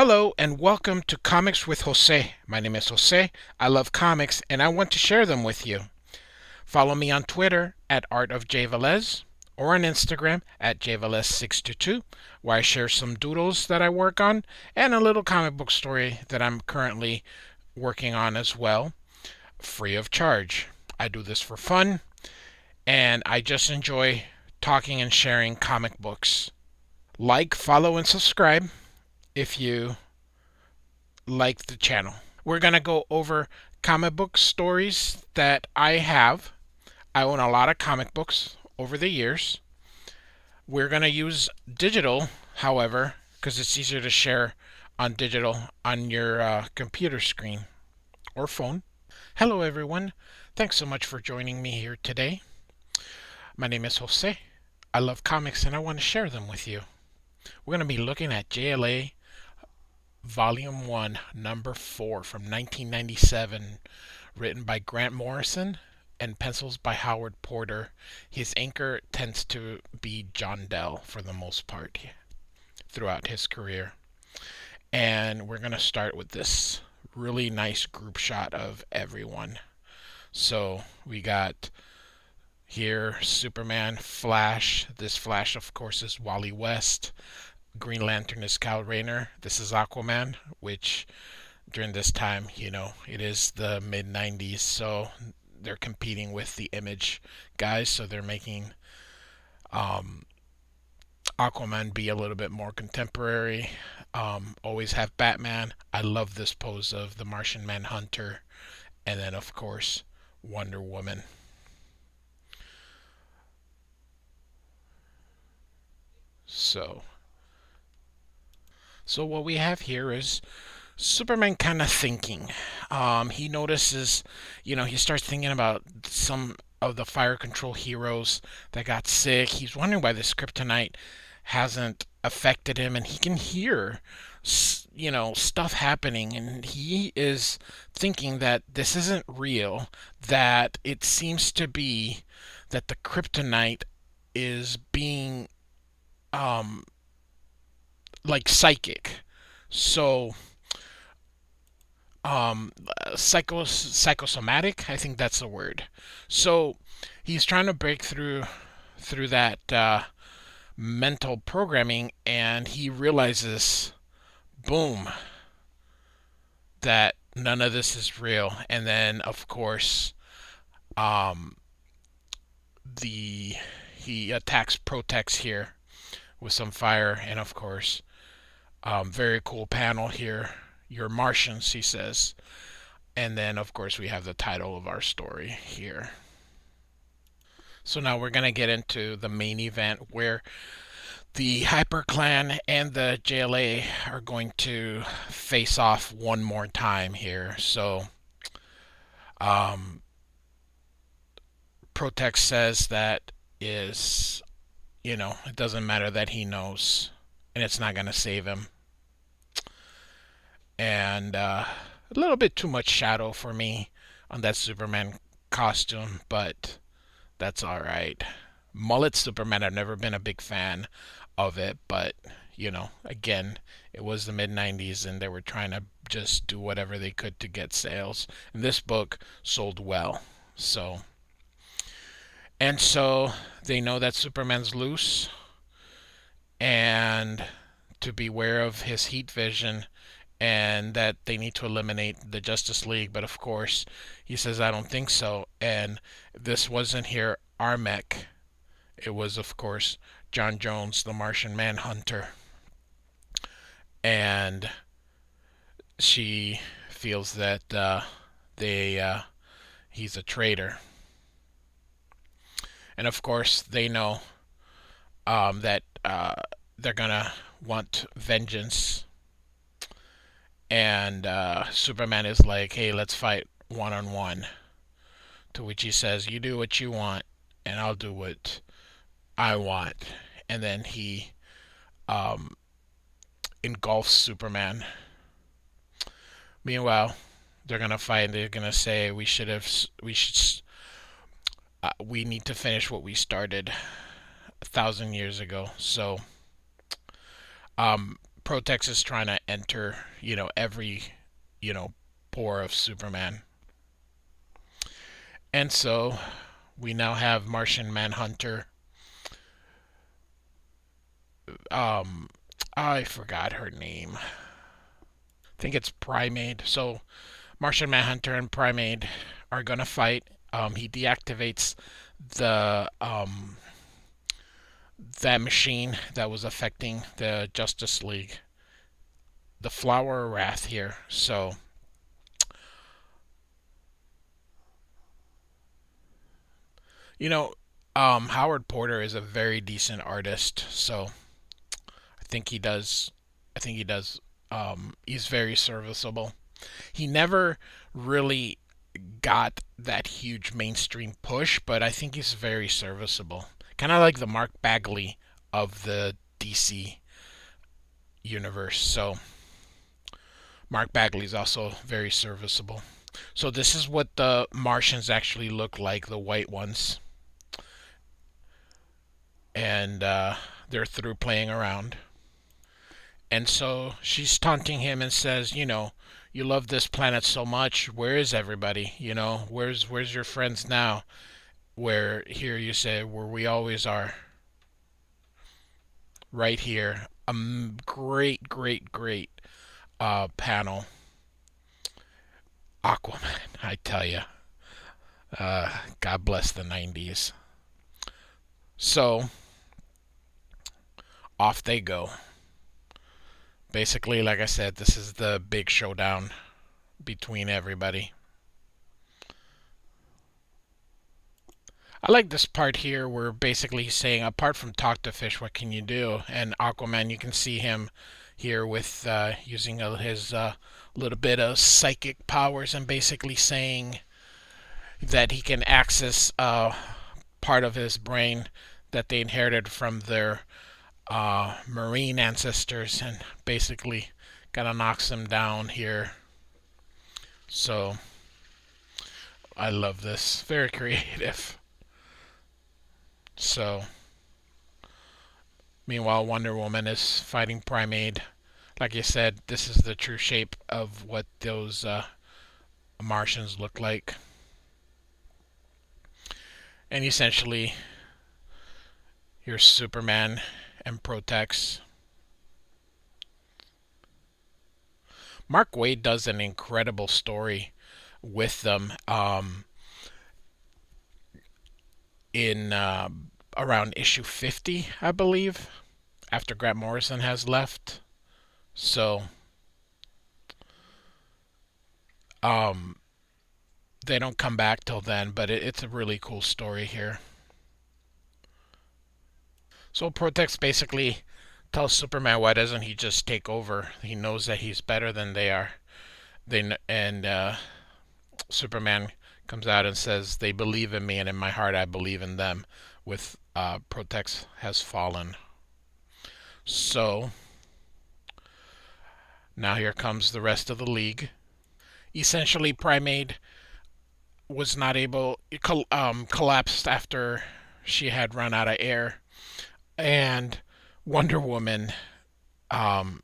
Hello and welcome to Comics with Jose. My name is Jose. I love comics and I want to share them with you. Follow me on Twitter at artofjvelez or on Instagram at jvelez622 where I share some doodles that I work on and a little comic book story that I'm currently working on as well, free of charge. I do this for fun and I just enjoy talking and sharing comic books. Like, follow, and subscribe if you like the channel. We're going to go over comic book stories that I have. I own a lot of comic books over the years. We're going to use digital, however, because it's easier to share on digital on your computer screen or phone. Hello, everyone. Thanks so much for joining me here today. My name is Jose. I love comics and I want to share them with you. We're going to be looking at JLA Volume 1, Number 4 from 1997, written by Grant Morrison and pencils by Howard Porter. His anchor tends to be John Dell for the most part throughout his career. And we're going to start with this really nice group shot of everyone. So we got here Superman, Flash. This Flash, of course, is Wally West. Green Lantern is Kyle Rayner. This is Aquaman, which during this time, it is the mid-90s, so they're competing with the Image guys, so they're making Aquaman be a little bit more contemporary. Always have Batman. I love this pose of the Martian Manhunter, and then, of course, Wonder Woman. So what we have here is Superman kind of thinking. He notices, he starts thinking about some of the fire control heroes that got sick. He's wondering why this kryptonite hasn't affected him, and he can hear, stuff happening, and he is thinking that this isn't real, that it seems to be that the kryptonite is being, like psychic. So, psychosomatic, I think that's the word. So he's trying to break through that mental programming, and he realizes, boom, that none of this is real. And then, of course, the he attacks Protex here with some fire, and of course, very cool panel here. You're Martians, he says. And then, of course, we have the title of our story here. So now we're going to get into the main event where the Hyperclan and the JLA are going to face off one more time here. So, Protex says that it doesn't matter that he knows, and it's not going to save him. And a little bit too much shadow for me on that Superman costume, but that's alright. Mullet Superman, I've never been a big fan of it, but, again, it was the mid-90s and they were trying to just do whatever they could to get sales. And this book sold well, And so they know that Superman's loose and to beware of his heat vision, and that they need to eliminate the Justice League. But of course, he says, I don't think so. And this wasn't here Armek. It was, of course, John Jones, the Martian Manhunter. And she feels that he's a traitor. And of course, they know that they're going to want vengeance. And Superman is like, hey, let's fight one-on-one. To which he says, you do what you want, and I'll do what I want. And then he engulfs Superman. Meanwhile, they're going to fight, and they're going to say, we need to finish what we started 1,000 years ago. So, Protex is trying to enter, every, you know, pore of Superman. And so we now have Martian Manhunter. Um, I forgot her name. I think it's Primaid. So Martian Manhunter and Primaid are gonna fight. He deactivates the that machine that was affecting the Justice League, the Flower of Wrath here. So you know, Howard Porter is a very decent artist. So I think he does. I think he does. He's very serviceable. He never really got that huge mainstream push, but I think he's very serviceable. Kind of like the Mark Bagley of the DC universe. So Mark Bagley is also very serviceable. So this is what the Martians actually look like, the white ones, and they're through playing around. And so she's taunting him and says, you love this planet so much. Where is everybody? Where's your friends now? Where here you say where we always are, right here. A great, great, great panel. Aquaman, I tell you. God bless the 90s. So off they go. Basically, like I said, this is the big showdown between everybody. I like this part here where basically he's saying, apart from talk to fish, what can you do? And Aquaman, you can see him here with using his little bit of psychic powers and basically saying that he can access part of his brain that they inherited from their marine ancestors and basically kind of knocks them down here. So I love this. Very creative. So meanwhile, Wonder Woman is fighting Primaid. Like you said, this is the true shape of what those Martians look like. And essentially, here's Superman and Protex. Mark Waid does an incredible story with them in around issue 50, I believe, after Grant Morrison has left. So um, they don't come back till then, but it's a really cool story here. So Protex basically tells Superman, why doesn't he just take over? He knows that he's better than they are. Superman comes out and says, they believe in me, and in my heart I believe in them. With Protex has fallen. So now here comes the rest of the league. Essentially, Primaid was not able, collapsed after she had run out of air, and Wonder Woman. Um,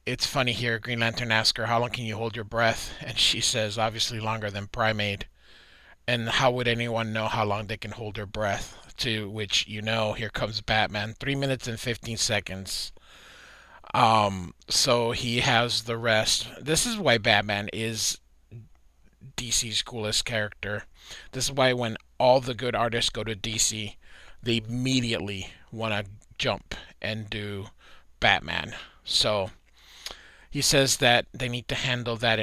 it's funny here. Green Lantern asks her, "How long can you hold your breath?" And she says, "Obviously longer than Primaid." And how would anyone know how long they can hold their breath? To which, here comes Batman. 3 minutes and 15 seconds. So he has the rest. This is why Batman is DC's coolest character. This is why when all the good artists go to DC, they immediately want to jump and do Batman. So he says that they need to handle that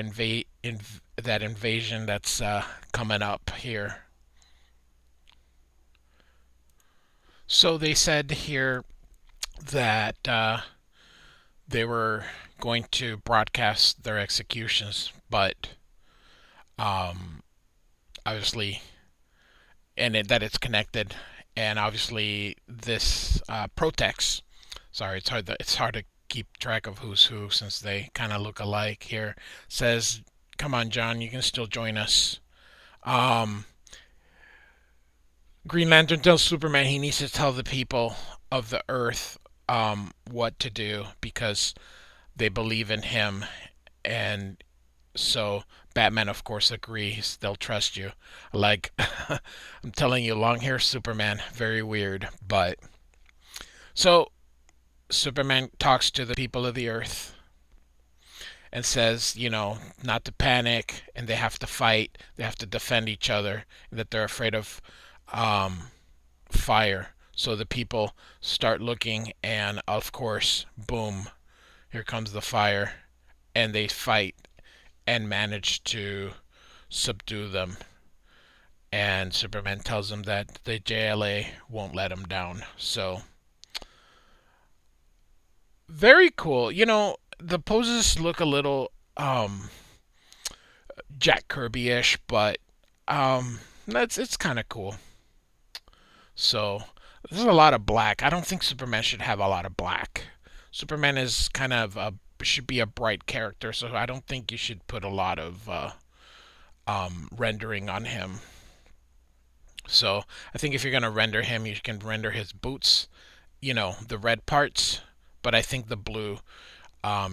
that invasion that's coming up here. So they said here that they were going to broadcast their executions, but um, obviously, that it's connected, and obviously this Protex. Sorry, it's hard to keep track of who's who since they kind of look alike here. Says, "Come on, John, you can still join us." Um, Green Lantern tells Superman he needs to tell the people of the Earth what to do because they believe in him, and so Batman, of course, agrees. They'll trust you. Like, I'm telling you, long hair Superman, very weird. But so Superman talks to the people of the Earth and says, not to panic, and they have to fight. They have to defend each other. And that they're afraid of um, fire. So the people start looking, and of course, boom, here comes the fire, and they fight and manage to subdue them. And Superman tells them that the JLA won't let him down. So, very cool. The poses look a little Jack Kirby-ish, but that's it's kind of cool. So, there's a lot of black. I don't think Superman should have a lot of black. Superman is kind of should be a bright character, so I don't think you should put a lot of rendering on him. So I think if you're gonna render him, you can render his boots, the red parts. But I think the blue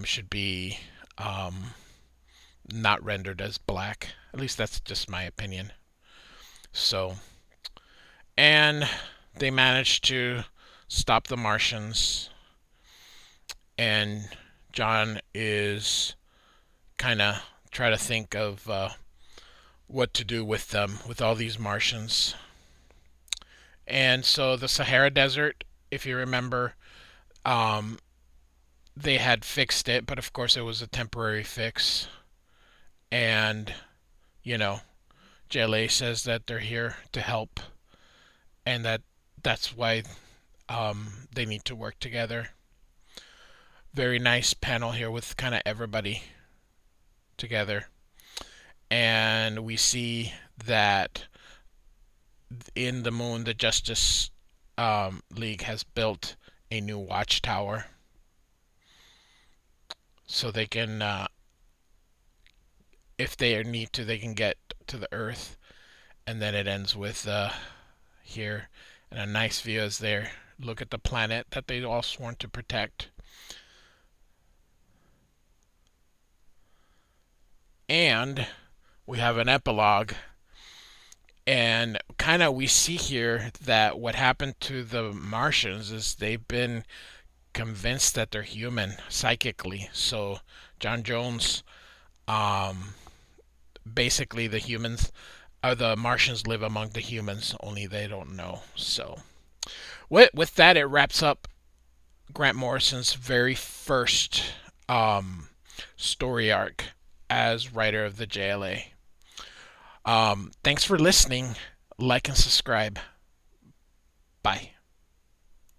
should be not rendered as black. At least that's just my opinion. So, and they managed to stop the Martians, and John is kind of try to think of what to do with them, with all these Martians. And so the Sahara Desert, if you remember, um, they had fixed it, but of course it was a temporary fix. And, you know, JLA says that they're here to help, and that's why they need to work together. Very nice panel here with kind of everybody together. And we see that in the moon, the Justice League has built a new watchtower. So they can, if they need to, they can get to the Earth. And then it ends with here. And a nice view is there. Look at the planet that they all sworn to protect. And we have an epilogue. And kind of we see here that what happened to the Martians is they've been convinced that they're human psychically. So John Jones, basically the humans, the Martians live among the humans, only they don't know. So with that, it wraps up Grant Morrison's very first story arc as writer of the JLA. Thanks for listening. Like and subscribe. Bye.